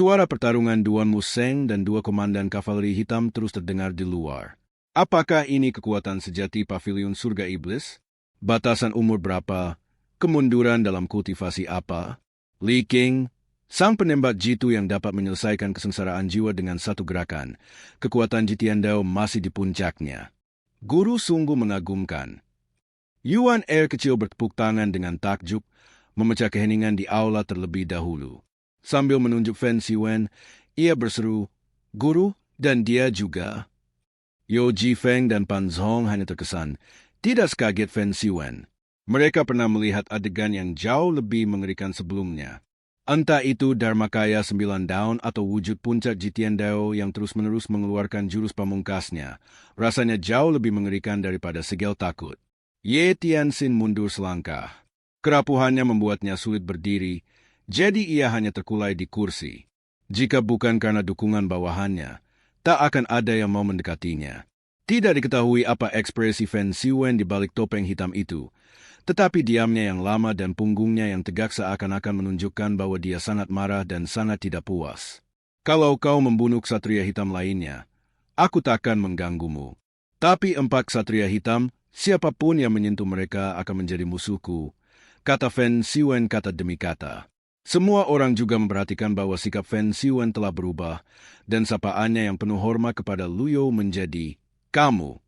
Suara pertarungan Duan Museng dan dua komandan kavaleri hitam terus terdengar di luar. Apakah ini kekuatan sejati pavilion surga iblis? Batasan umur berapa? Kemunduran dalam kultivasi apa? Li King, sang penembak jitu yang dapat menyelesaikan kesengsaraan jiwa dengan satu gerakan. Kekuatan Jitian Dao masih di puncaknya. Guru sungguh mengagumkan. Yuan Air kecil bertepuk tangan dengan takjub, memecah keheningan di aula terlebih dahulu. Sambil menunjuk Fen Siwen, ia berseru, "Guru, dan dia juga." Yo Jifeng dan Pan Zhong hanya terkesan, tidak sekaget Fen Siwen. Mereka pernah melihat adegan yang jauh lebih mengerikan sebelumnya. Entah itu Dharmakaya 9 daun atau wujud puncak Jitian Dao yang terus-menerus mengeluarkan jurus pamungkasnya, rasanya jauh lebih mengerikan daripada segel takut. Ye Tianxin mundur selangkah. Kerapuhannya membuatnya sulit berdiri, jadi ia hanya terkulai di kursi. Jika bukan karena dukungan bawahannya, tak akan ada yang mau mendekatinya. Tidak diketahui apa ekspresi Fen Siwen di balik topeng hitam itu, tetapi diamnya yang lama dan punggungnya yang tegak seakan-akan menunjukkan bahwa dia sangat marah dan sangat tidak puas. "Kalau kau membunuh ksatria hitam lainnya, aku takkan mengganggumu. Tapi 4 ksatria hitam, siapapun yang menyentuh mereka akan menjadi musuhku," kata Fen Siwen kata demi kata. Semua orang juga memperhatikan bahwa sikap Fen Siwen telah berubah, dan sapaannya yang penuh hormat kepada Lu You menjadi, "Kamu."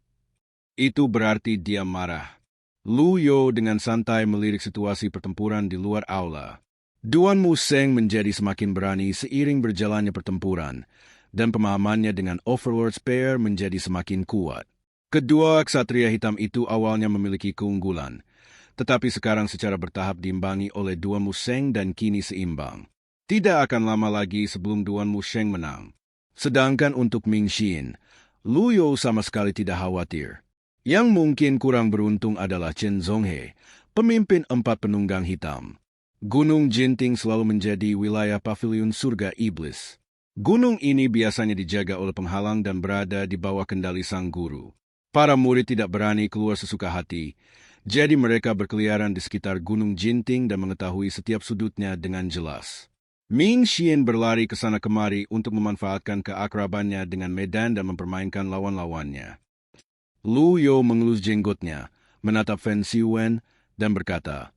Itu berarti dia marah. Lu You dengan santai melirik situasi pertempuran di luar aula. Duan Museng menjadi semakin berani seiring berjalannya pertempuran, dan pemahamannya dengan Overlord Spear menjadi semakin kuat. Kedua ksatria hitam itu awalnya memiliki keunggulan, tetapi sekarang secara bertahap diimbangi oleh Duan Museng dan kini seimbang. Tidak akan lama lagi sebelum Duan Museng menang. Sedangkan untuk Ming Xin, Lu You sama sekali tidak khawatir. Yang mungkin kurang beruntung adalah Chen Zhonghe, pemimpin 4 penunggang hitam. Gunung Jinting selalu menjadi wilayah pavilion surga iblis. Gunung ini biasanya dijaga oleh penghalang dan berada di bawah kendali sang guru. Para murid tidak berani keluar sesuka hati, jadi mereka berkeliaran di sekitar Gunung Jinting dan mengetahui setiap sudutnya dengan jelas. Ming Xin berlari ke sana kemari untuk memanfaatkan keakrabannya dengan medan dan mempermainkan lawan-lawannya. Lu You mengelus jenggotnya, menatap Fen Siwen, dan berkata,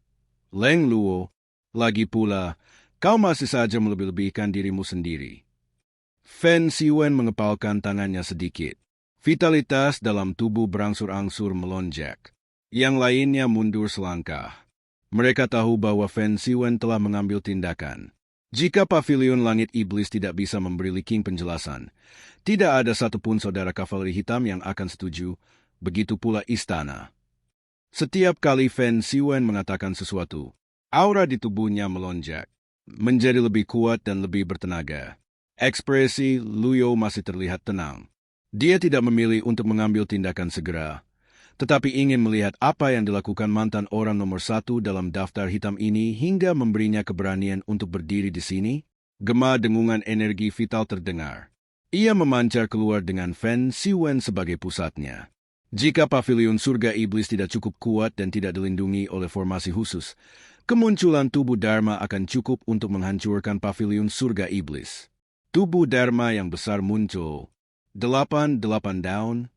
"Leng Luo, lagi pula, kau masih saja melebih-lebihkan dirimu sendiri." Fen Siwen mengepalkan tangannya sedikit. Vitalitas dalam tubuh berangsur-angsur melonjak. Yang lainnya mundur selangkah. Mereka tahu bahwa Fen Siwen telah mengambil tindakan. Jika pavilion langit iblis tidak bisa memberi Li King penjelasan, tidak ada satupun saudara kavaleri hitam yang akan setuju, begitu pula istana. Setiap kali Fen Siwen mengatakan sesuatu, aura di tubuhnya melonjak, menjadi lebih kuat dan lebih bertenaga. Ekspresi Lu You masih terlihat tenang. Dia tidak memilih untuk mengambil tindakan segera, tetapi ingin melihat apa yang dilakukan mantan orang nomor 1 dalam daftar hitam ini hingga memberinya keberanian untuk berdiri di sini. Gema dengungan energi vital terdengar. Ia memancar keluar dengan Fen Siwen sebagai pusatnya. Jika pavilion surga iblis tidak cukup kuat dan tidak dilindungi oleh formasi khusus, kemunculan tubuh Dharma akan cukup untuk menghancurkan pavilion surga iblis. Tubuh Dharma yang besar muncul. 8 daun.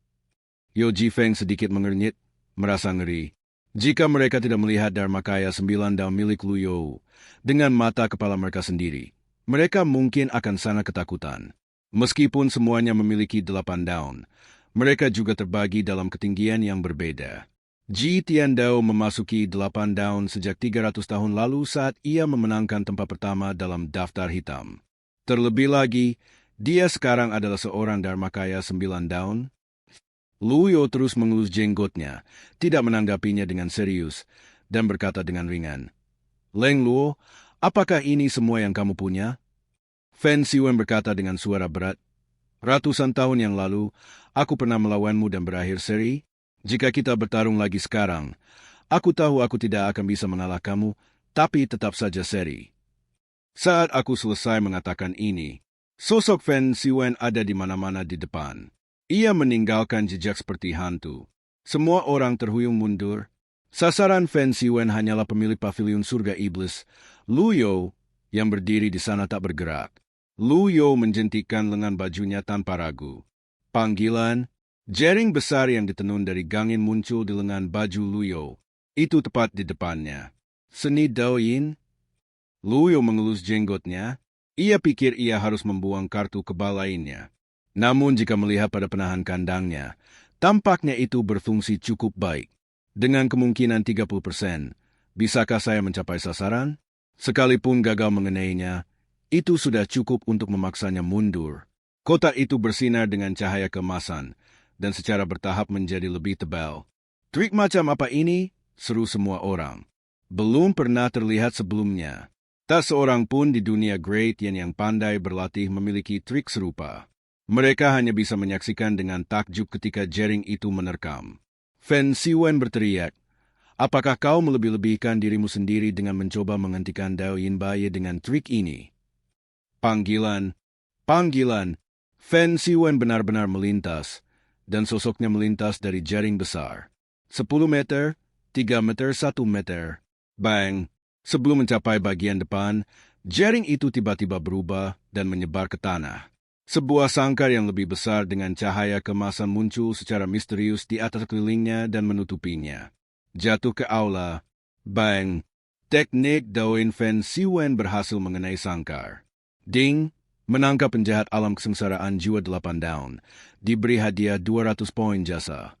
Yo Jifeng sedikit mengernyit, merasa ngeri. Jika mereka tidak melihat Dharmakaya 9 daun milik Lu You dengan mata kepala mereka sendiri, mereka mungkin akan sangat ketakutan. Meskipun semuanya memiliki 8 daun, mereka juga terbagi dalam ketinggian yang berbeda. Jitian Dao memasuki 8 daun sejak 300 tahun lalu saat ia memenangkan tempat pertama dalam daftar hitam. Terlebih lagi, dia sekarang adalah seorang Dharmakaya 9 daun. Lu You terus mengelus jenggotnya, tidak menanggapinya dengan serius, dan berkata dengan ringan, "Leng Luo, apakah ini semua yang kamu punya?" Fen Siwen berkata dengan suara berat, "Ratusan tahun yang lalu, aku pernah melawanmu dan berakhir seri. Jika kita bertarung lagi sekarang, aku tahu aku tidak akan bisa mengalahkanmu, tapi tetap saja seri." Saat aku selesai mengatakan ini, sosok Fen Siwen ada di mana-mana di depan. Ia meninggalkan jejak seperti hantu. Semua orang terhuyung mundur. Sasaran Fen Siwen hanyalah pemilik pavilion surga iblis, Lu You, yang berdiri di sana tak bergerak. Lu Yo menjentikan lengan bajunya tanpa ragu. Panggilan, jaring besar yang ditenun dari gangin muncul di lengan baju Lu Yo. Itu tepat di depannya. Seni Daoyin? Lu Yo mengelus jenggotnya. Ia pikir ia harus membuang kartu kebal lainnya. Namun jika melihat pada penahan kandangnya, tampaknya itu berfungsi cukup baik. Dengan kemungkinan 30%, bisakah saya mencapai sasaran? Sekalipun gagal mengenainya, itu sudah cukup untuk memaksanya mundur. Kotak itu bersinar dengan cahaya keemasan, dan secara bertahap menjadi lebih tebal. Trik macam apa ini? Seru semua orang. Belum pernah terlihat sebelumnya. Tak seorang pun di dunia Great Yen yang pandai berlatih memiliki trik serupa. Mereka hanya bisa menyaksikan dengan takjub ketika jaring itu menerkam. Fen Siwen berteriak, "Apakah kau melebih-lebihkan dirimu sendiri dengan mencoba menghentikan Dao Yin Baye dengan trik ini?" Panggilan. Fen Siwen benar-benar melintas, dan sosoknya melintas dari jaring besar. 10 meter, 3 meter, 1 meter. Bang! Sebelum mencapai bagian depan, jaring itu tiba-tiba berubah dan menyebar ke tanah. Sebuah sangkar yang lebih besar dengan cahaya kemasan muncul secara misterius di atas kelilingnya dan menutupinya. Jatuh ke aula. Bang! Teknik Daoin Fen Siwen berhasil mengenai sangkar. Ding! Menangkap penjahat alam kesengsaraan jiwa 8 daun. Diberi hadiah 200 poin jasa.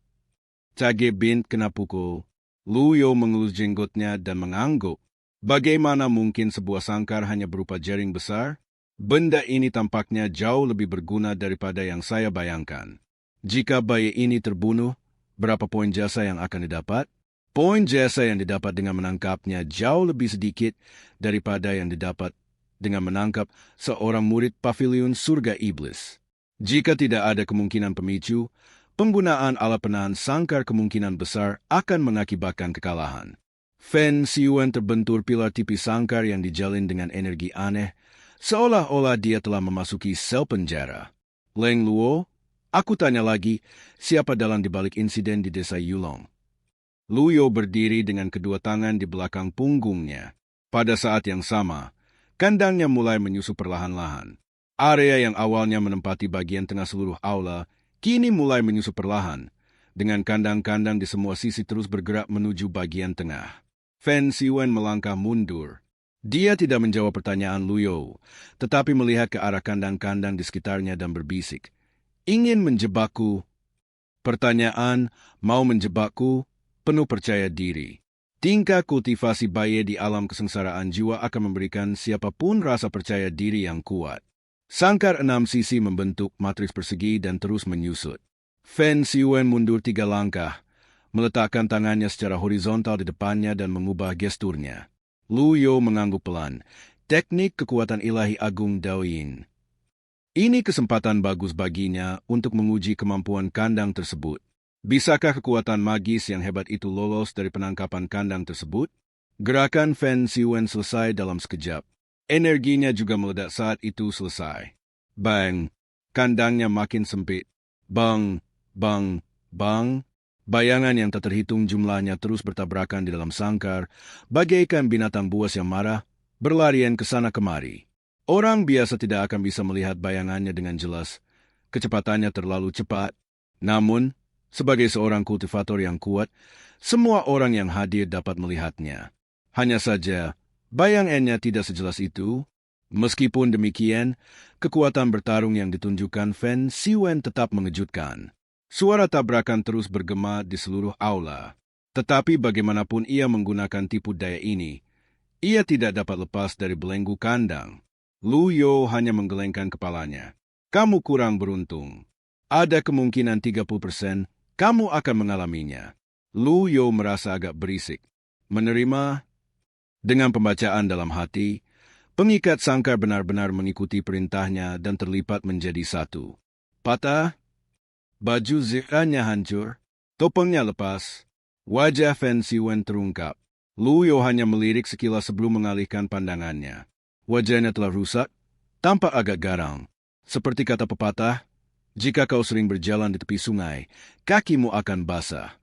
Tage Bint kena pukul. Lu Yo mengelus jenggotnya dan mengangguk. Bagaimana mungkin sebuah sangkar hanya berupa jaring besar? Benda ini tampaknya jauh lebih berguna daripada yang saya bayangkan. Jika bayi ini terbunuh, berapa poin jasa yang akan didapat? Poin jasa yang didapat dengan menangkapnya jauh lebih sedikit daripada yang didapat dengan menangkap seorang murid pavilion surga iblis. Jika tidak ada kemungkinan pemicu, penggunaan alat penahan sangkar kemungkinan besar akan mengakibatkan kekalahan. Fen Siwen terbentur pilar tipis sangkar yang dijalin dengan energi aneh, seolah-olah dia telah memasuki sel penjara. Leng Luo, aku tanya lagi, siapa dalang dibalik insiden di desa Yulong? Lu Yo berdiri dengan kedua tangan di belakang punggungnya. Pada saat yang sama, kandangnya mulai menyusup perlahan-lahan. Area yang awalnya menempati bagian tengah seluruh aula, kini mulai menyusup perlahan, dengan kandang-kandang di semua sisi terus bergerak menuju bagian tengah. Fen Siwen melangkah mundur. Dia tidak menjawab pertanyaan Lu Yo, tetapi melihat ke arah kandang-kandang di sekitarnya dan berbisik. Ingin menjebakku? Pertanyaan, mau menjebakku? Penuh percaya diri. Tingkah kultivasi bayi di alam kesengsaraan jiwa akan memberikan siapapun rasa percaya diri yang kuat. Sangkar 6 sisi membentuk matriks persegi dan terus menyusut. Fen Siwen mundur 3 langkah, meletakkan tangannya secara horizontal di depannya dan mengubah gesturnya. Lu Yo mengangguk pelan. Teknik kekuatan ilahi agung Daoyin. Ini kesempatan bagus baginya untuk menguji kemampuan kandang tersebut. Bisakah kekuatan magis yang hebat itu lolos dari penangkapan kandang tersebut? Gerakan Fen Siwen selesai dalam sekejap. Energinya juga meledak saat itu selesai. Bang! Kandangnya makin sempit. Bang! Bang! Bang! Bayangan yang tak terhitung jumlahnya terus bertabrakan di dalam sangkar, bagaikan binatang buas yang marah, berlarian ke sana kemari. Orang biasa tidak akan bisa melihat bayangannya dengan jelas. Kecepatannya terlalu cepat. Namun, sebagai seorang kultivator yang kuat, semua orang yang hadir dapat melihatnya. Hanya saja, bayangannya tidak sejelas itu. Meskipun demikian, kekuatan bertarung yang ditunjukkan Fen Siwen tetap mengejutkan. Suara tabrakan terus bergema di seluruh aula. Tetapi bagaimanapun ia menggunakan tipu daya ini, ia tidak dapat lepas dari belenggu kandang. Lu Yo hanya menggelengkan kepalanya. Kamu kurang beruntung. Ada kemungkinan 30% kamu akan mengalaminya. Lu Yo merasa agak berisik. Menerima? Dengan pembacaan dalam hati, pengikat sangkar benar-benar mengikuti perintahnya dan terlipat menjadi satu. Patah? Baju ziranya hancur, topengnya lepas, wajah Fen Siwen terungkap. Lu Yo hanya melirik sekilas sebelum mengalihkan pandangannya. Wajahnya telah rusak, tampak agak garang. Seperti kata pepatah, jika kau sering berjalan di tepi sungai, kakimu akan basah.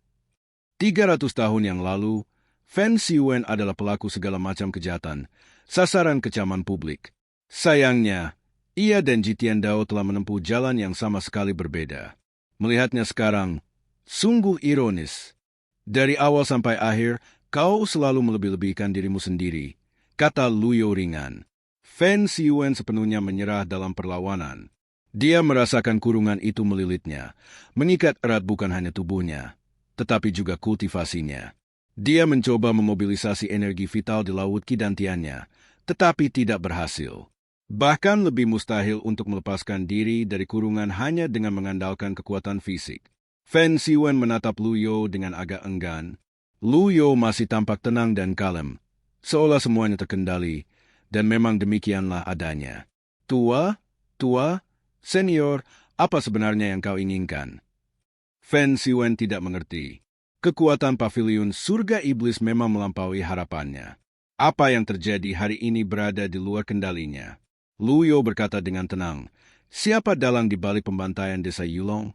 300 tahun yang lalu, Fen Siwen adalah pelaku segala macam kejahatan, sasaran kecaman publik. Sayangnya, Ia dan Jitian Dao telah menempuh jalan yang sama sekali berbeda. Melihatnya sekarang, sungguh ironis. Dari awal sampai akhir, kau selalu melebih-lebihkan dirimu sendiri, kata Luyo ringan. Fen Xiwen sepenuhnya menyerah dalam perlawanan. Dia merasakan kurungan itu melilitnya, mengikat erat bukan hanya tubuhnya, tetapi juga kultivasinya. Dia mencoba memobilisasi energi vital di laut kidantiannya, tetapi tidak berhasil. Bahkan lebih mustahil untuk melepaskan diri dari kurungan hanya dengan mengandalkan kekuatan fisik. Fen Xiwen menatap Luyo dengan agak enggan. Luyo masih tampak tenang dan kalem, seolah semuanya terkendali, dan memang demikianlah adanya. Tua, senior, apa sebenarnya yang kau inginkan? Fen Xiwen tidak mengerti. Kekuatan pavilion surga iblis memang melampaui harapannya. Apa yang terjadi hari ini berada di luar kendalinya. Luyo berkata dengan tenang, siapa dalang di balik pembantaian desa Yulong?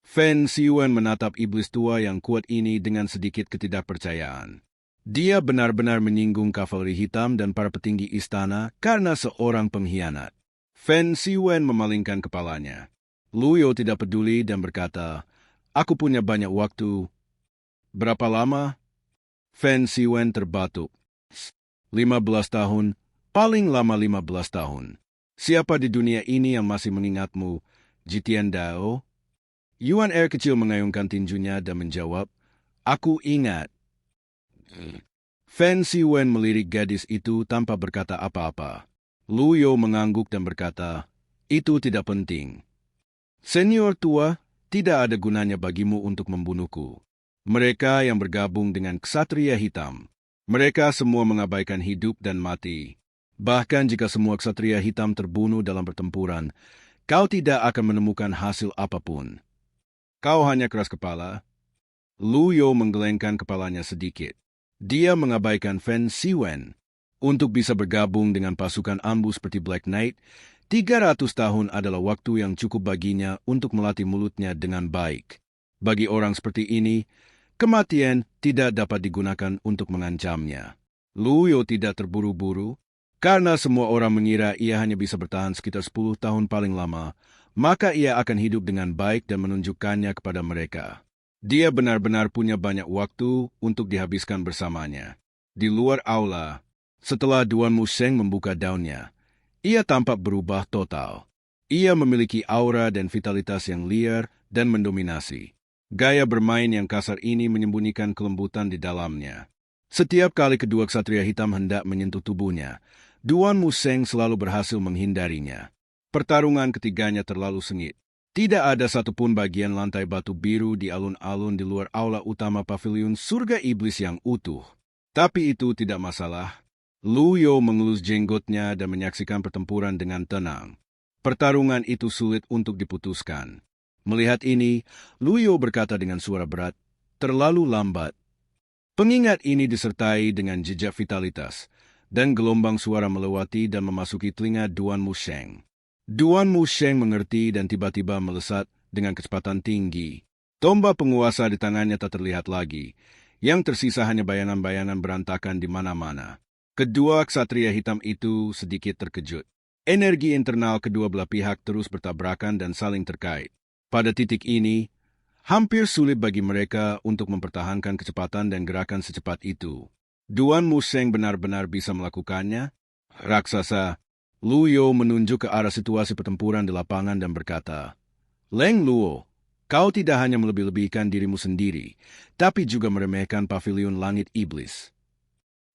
Fen Xiwen menatap iblis tua yang kuat ini dengan sedikit ketidakpercayaan. Dia benar-benar menyinggung kavaleri hitam dan para petinggi istana karena seorang pengkhianat. Fen Xiwen memalingkan kepalanya. Luyo tidak peduli dan berkata, aku punya banyak waktu. Berapa lama? Fen Xiwen terbatuk. 15 tahun. Paling lama 15 tahun. Siapa di dunia ini yang masih mengingatmu, Jitian Dao? Yuan Er kecil mengayunkan tinjunya dan menjawab, aku ingat. Fen Xiwen melirik gadis itu tanpa berkata apa-apa. Luyo mengangguk dan berkata, itu tidak penting. Senior tua, tidak ada gunanya bagimu untuk membunuhku. Mereka yang bergabung dengan Ksatria Hitam, mereka semua mengabaikan hidup dan mati. Bahkan jika semua ksatria hitam terbunuh dalam pertempuran, kau tidak akan menemukan hasil apapun. Kau hanya keras kepala. Luyo menggelengkan kepalanya sedikit. Dia mengabaikan Fen Xiwen. Untuk bisa bergabung dengan pasukan ambu seperti Black Knight, 300 tahun adalah waktu yang cukup baginya untuk melatih mulutnya dengan baik. Bagi orang seperti ini, kematian tidak dapat digunakan untuk mengancamnya. Luyo tidak terburu-buru. Karena semua orang mengira ia hanya bisa bertahan sekitar 10 tahun paling lama, maka ia akan hidup dengan baik dan menunjukkannya kepada mereka. Dia benar-benar punya banyak waktu untuk dihabiskan bersamanya. Di luar aula, setelah Duan Musheng membuka daunnya, ia tampak berubah total. Ia memiliki aura dan vitalitas yang liar dan mendominasi. Gaya bermain yang kasar ini menyembunyikan kelembutan di dalamnya. Setiap kali kedua ksatria hitam hendak menyentuh tubuhnya, Duan Musheng selalu berhasil menghindarinya. Pertarungan ketiganya terlalu sengit. Tidak ada satupun bagian lantai batu biru di alun-alun di luar aula utama pavilion surga iblis yang utuh. Tapi itu tidak masalah. Luyo mengelus jenggotnya dan menyaksikan pertempuran dengan tenang. Pertarungan itu sulit untuk diputuskan. Melihat ini, Luyo berkata dengan suara berat, terlalu lambat. Pengingat ini disertai dengan jejak vitalitas, dan gelombang suara melewati dan memasuki telinga Duan Musheng. Duan Musheng mengerti dan tiba-tiba melesat dengan kecepatan tinggi. Tombak penguasa di tangannya tak terlihat lagi. Yang tersisa hanya bayangan-bayangan berantakan di mana-mana. Kedua ksatria hitam itu sedikit terkejut. Energi internal kedua belah pihak terus bertabrakan dan saling terkait. Pada titik ini, hampir sulit bagi mereka untuk mempertahankan kecepatan dan gerakan secepat itu. Duan Musheng benar-benar bisa melakukannya? Raksasa, Luyo menunjuk ke arah situasi pertempuran di lapangan dan berkata, Leng Luo, kau tidak hanya melebih-lebihkan dirimu sendiri, tapi juga meremehkan pavilion langit iblis.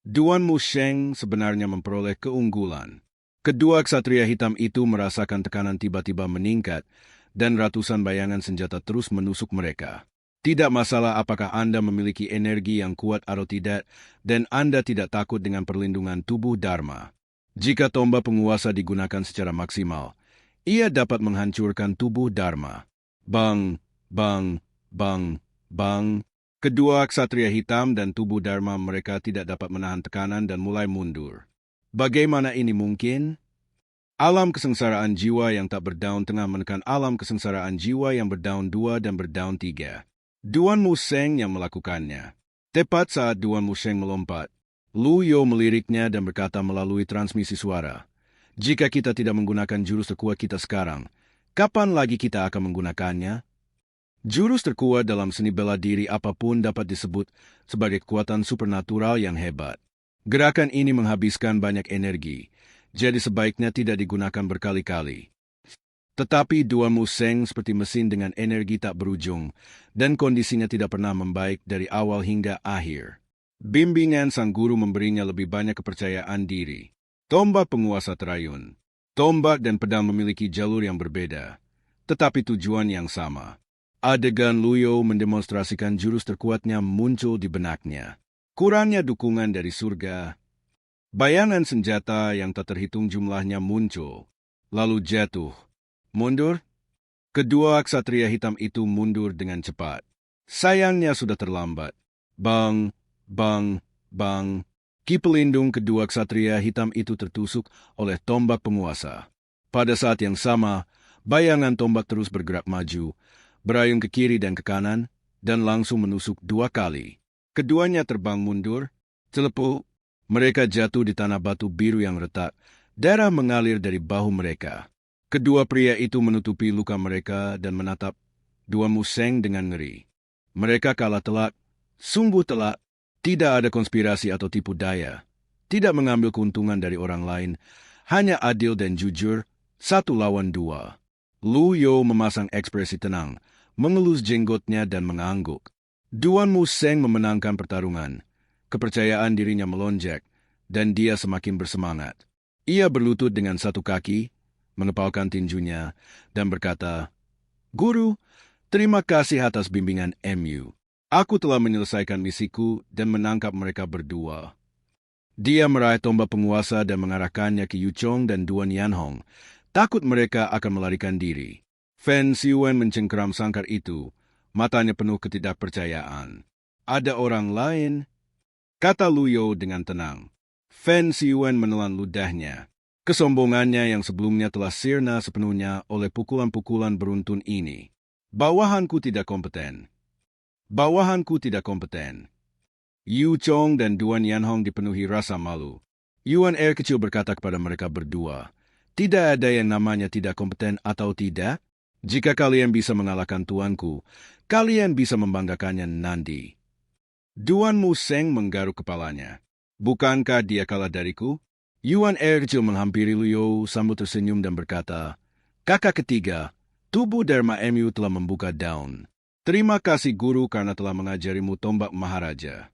Duan Musheng sebenarnya memperoleh keunggulan. Kedua ksatria hitam itu merasakan tekanan tiba-tiba meningkat, dan ratusan bayangan senjata terus menusuk mereka. Tidak masalah apakah Anda memiliki energi yang kuat atau tidak, dan Anda tidak takut dengan perlindungan tubuh Dharma. Jika tombak penguasa digunakan secara maksimal, ia dapat menghancurkan tubuh Dharma. Bang, bang, bang, bang. Kedua ksatria hitam dan tubuh Dharma mereka tidak dapat menahan tekanan dan mulai mundur. Bagaimana ini mungkin? Alam kesengsaraan jiwa yang tak berdaun tengah menekan alam kesengsaraan jiwa yang berdaun 2 dan berdaun 3. Duan Musheng yang melakukannya. Tepat saat Duan Musheng melompat, Luyo meliriknya dan berkata melalui transmisi suara, Jika kita tidak menggunakan jurus terkuat kita sekarang, kapan lagi kita akan menggunakannya? Jurus terkuat dalam seni bela diri apapun dapat disebut sebagai kekuatan supernatural yang hebat. Gerakan ini menghabiskan banyak energi, jadi sebaiknya tidak digunakan berkali-kali. Tetapi Dua Museng seperti mesin dengan energi tak berujung, dan kondisinya tidak pernah membaik dari awal hingga akhir. Bimbingan sang guru memberinya lebih banyak kepercayaan diri. Tombak penguasa terayun. Tombak dan pedang memiliki jalur yang berbeda, tetapi tujuan yang sama. Adegan Luyo mendemonstrasikan jurus terkuatnya muncul di benaknya. Kurangnya dukungan dari surga. Bayangan senjata yang tak terhitung jumlahnya muncul, lalu jatuh. Mundur? Kedua ksatria hitam itu mundur dengan cepat. Sayangnya sudah terlambat. Bang, bang, bang. Ki pelindung kedua ksatria hitam itu tertusuk oleh tombak penguasa. Pada saat yang sama, bayangan tombak terus bergerak maju, berayun ke kiri dan ke kanan, dan langsung menusuk 2 kali. Keduanya terbang mundur, celepuk. Mereka jatuh di tanah batu biru yang retak. Darah mengalir dari bahu mereka. Kedua pria itu menutupi luka mereka dan menatap Dua Museng dengan ngeri. Mereka kalah telak, sungguh telak. Tidak ada konspirasi atau tipu daya. Tidak mengambil keuntungan dari orang lain. Hanya adil dan jujur, 1 lawan 2. Luyo memasang ekspresi tenang, mengelus jenggotnya dan mengangguk. Dua Museng memenangkan pertarungan. Kepercayaan dirinya melonjak, dan dia semakin bersemangat. Ia berlutut dengan 1 kaki, mengepalkan tinjunya, dan berkata, "Guru, terima kasih atas bimbingan MU. Aku telah menyelesaikan misiku dan menangkap mereka berdua." Dia meraih tombak penguasa dan mengarahkannya ke Yu Chong dan Duan Yanhong. Takut mereka akan melarikan diri. Fen Xiuwen mencengkeram sangkar itu, matanya penuh ketidakpercayaan. "Ada orang lain?" kata Luyo dengan tenang. Fen Xiuwen menelan ludahnya. Kesombongannya yang sebelumnya telah sirna sepenuhnya oleh pukulan-pukulan beruntun ini. Bawahanku tidak kompeten. Bawahanku tidak kompeten. Yu Chong dan Duan Yanhong dipenuhi rasa malu. Yuan Er kecil berkata kepada mereka berdua, "Tidak ada yang namanya tidak kompeten atau tidak. Jika kalian bisa mengalahkan tuanku, kalian bisa membanggakannya nanti." Duan Museng menggaruk kepalanya. "Bukankah dia kalah dariku?" Yuan Er kecil menghampiri Luyo sambil tersenyum dan berkata, "Kakak ketiga, tubuh Dharma MU telah membuka daun. Terima kasih guru karena telah mengajarimu tombak Maharaja."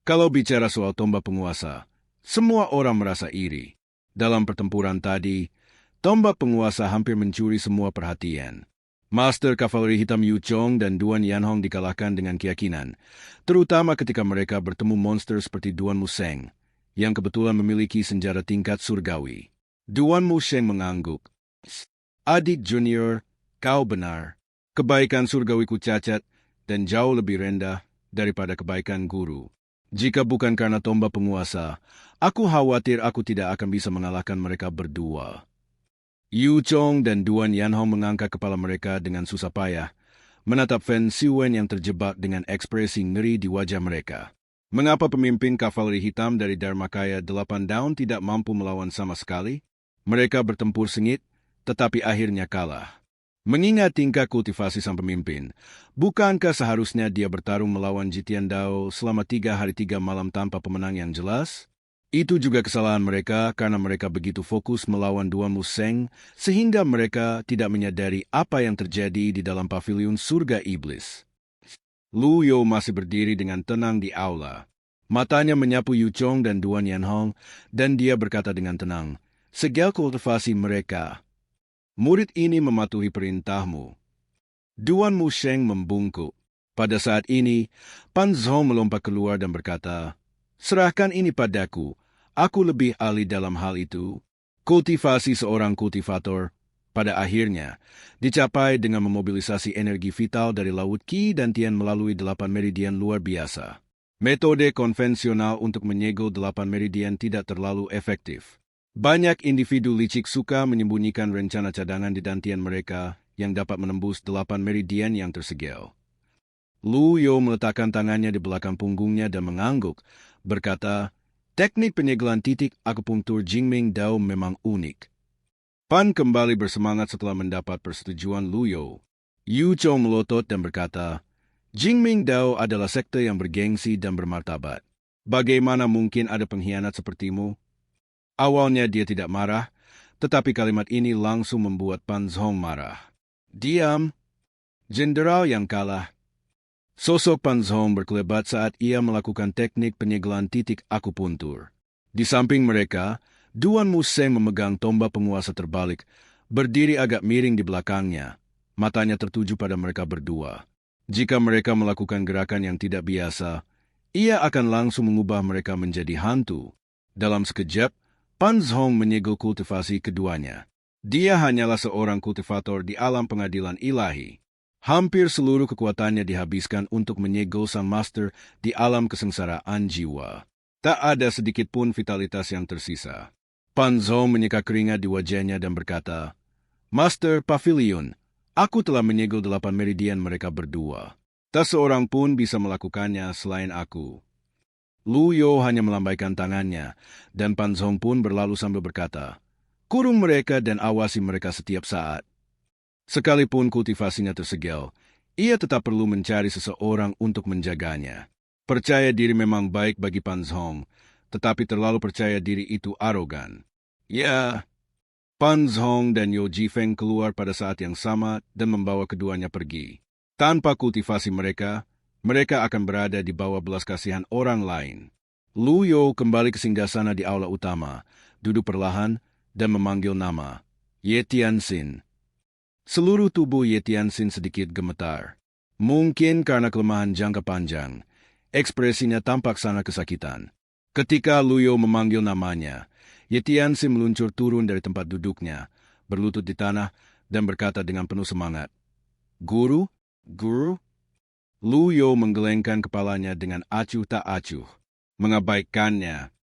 Kalau bicara soal tombak penguasa, semua orang merasa iri. Dalam pertempuran tadi, tombak penguasa hampir mencuri semua perhatian. Master Kavaleri Hitam Yu Chong dan Duan Yanhong dikalahkan dengan keyakinan, terutama ketika mereka bertemu monster seperti Duan Museng, yang kebetulan memiliki senjata tingkat surgawi. Duan Museng mengangguk. "Adik junior, kau benar. Kebaikan surgawiku cacat dan jauh lebih rendah daripada kebaikan guru. Jika bukan karena tombak penguasa, aku khawatir aku tidak akan bisa mengalahkan mereka berdua." Yu Chong dan Duan Yanhong mengangkat kepala mereka dengan susah payah, menatap Fen Xiuwen yang terjebak dengan ekspresi ngeri di wajah mereka. Mengapa pemimpin kavaleri hitam dari Dharmakaya 8 Daun tidak mampu melawan sama sekali? Mereka bertempur sengit, tetapi akhirnya kalah. Mengingat tingkah kultivasi sang pemimpin, bukankah seharusnya dia bertarung melawan Jitian Dao selama 3 hari 3 malam tanpa pemenang yang jelas? Itu juga kesalahan mereka karena mereka begitu fokus melawan Dua Museng sehingga mereka tidak menyadari apa yang terjadi di dalam pavilion surga iblis. Luyo masih berdiri dengan tenang di aula. Matanya menyapu Yu Chong dan Duan Yanhong, dan dia berkata dengan tenang, "Segala kultivasi mereka, murid ini mematuhi perintahmu." Duan Museng membungkuk. Pada saat ini, Pan Zhong melompat keluar dan berkata, "Serahkan ini padaku, aku lebih ahli dalam hal itu." Kultivasi seorang kultivator pada akhirnya dicapai dengan memobilisasi energi vital dari laut Qi dan Tian melalui 8 meridian luar biasa. Metode konvensional untuk menyegel 8 meridian tidak terlalu efektif. Banyak individu licik suka menyembunyikan rencana cadangan di dantian mereka yang dapat menembus 8 meridian yang tersegel. Luyo meletakkan tangannya di belakang punggungnya dan mengangguk, berkata, Teknik penyegelan titik akupunktur Jingming Dao memang unik. Pan kembali bersemangat setelah mendapat persetujuan Luyo. Yu Chou melotot dan berkata, Jingming Dao adalah sekte yang bergengsi dan bermartabat. Bagaimana mungkin ada pengkhianat sepertimu? Awalnya dia tidak marah, tetapi kalimat ini langsung membuat Pan Zhong marah. Diam, jenderal yang kalah. Sosok Pan Zhong berkelebat saat ia melakukan teknik penyegelan titik akupuntur. Di samping mereka, Duan Museng memegang tombak penguasa terbalik, berdiri agak miring di belakangnya. Matanya tertuju pada mereka berdua. Jika mereka melakukan gerakan yang tidak biasa, ia akan langsung mengubah mereka menjadi hantu. Dalam sekejap, Pan Zhong menyegel kultivasi keduanya. Dia hanyalah seorang kultivator di alam pengadilan ilahi. Hampir seluruh kekuatannya dihabiskan untuk menyegel sang master di alam kesengsaraan jiwa. Tak ada sedikit pun vitalitas yang tersisa. Pan Zhong menyeka keringat di wajahnya dan berkata, Master Pavilion, aku telah menyegel 8 meridian mereka berdua. Tak seorang pun bisa melakukannya selain aku. Luyo hanya melambaikan tangannya, dan Pan Zhong pun berlalu sambil berkata, kurung mereka dan awasi mereka setiap saat. Sekalipun kultivasinya tersegel, ia tetap perlu mencari seseorang untuk menjaganya. Percaya diri memang baik bagi Pan Zhong, tetapi terlalu percaya diri itu arogan. Ya, Pan Zhong dan Yo Jifeng keluar pada saat yang sama dan membawa keduanya pergi. Tanpa kultivasi mereka, mereka akan berada di bawah belas kasihan orang lain. Luyo kembali ke singgasana di aula utama, duduk perlahan, dan memanggil nama, Ye Tianxin. Seluruh tubuh Ye Tianxin sedikit gemetar. Mungkin karena kelemahan jangka panjang, ekspresinya tampak sangat kesakitan. Ketika Luyo memanggil namanya, Ye Tianxin meluncur turun dari tempat duduknya, berlutut di tanah, dan berkata dengan penuh semangat, Guru? Guru? Luyo menggelengkan kepalanya dengan acuh tak acuh, mengabaikannya.